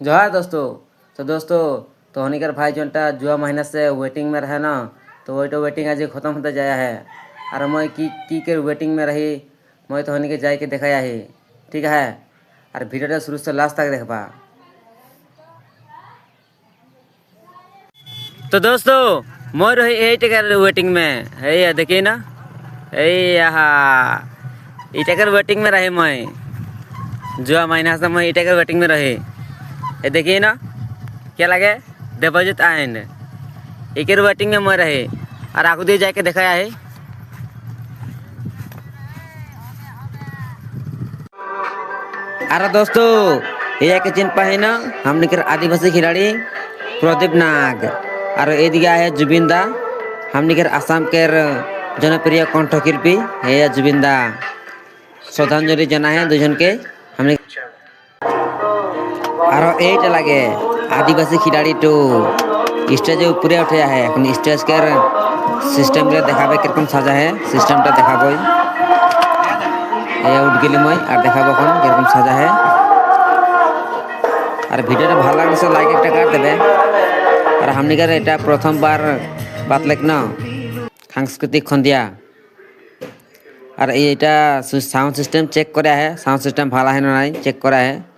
जोहार दोस्तों। तो दोस्तों, तो हनीकर भाई जोनटा जुआ महीना से वेटिंग में रहे ना, तो वही तो वेटिंग आज खत्म होते जाया है। और मैं की के वेटिंग में रही, मैं तो हनी के जाए के देखाया ही। ठीक है, और वीडियो शुरू से लास्ट तक देखबा। तो दोस्तों, मैं रही 8 वेटिंग में है, देखिए ना, यहाँ 8 वेटिंग में रहे। मैं जुआ महीना से मैं 8 वेटिंग में रहे। ये देखिए ना, क्या लगे डिपॉजिट आइन एक वेटिंग में मैं रहे और आगू दिए जाके दिखाया है। अरे दोस्तों, ये के चिन्ह है ना, हम निकर आदिवासी खिलाड़ी प्रदीप नाग। और ये दिया है जुबिंदा, हम निकर आसाम के जनप्रिय कंठशिल्पी है जुबिंदा। श्रद्धांजलि जना है दुजन के हमने। और ये लगे आदिवासी खिलाड़ी तो स्टेज ऊपरे उठे है। स्टेज के सिस्टम देखा किरकम साजा है, सिस्टम देखा उठ गली मैं और देखा किरकम साजा है। और भिडियो भालो लागले से लाइक एक कर देवे। और हमनी के एटा प्रथम बार बात लेक ना सांस्कृतिक खंदिया। और एटा साउंड सिस्टम चेक करा है, साउंड सिस्टम भाला है ना नहीं चेक करा है।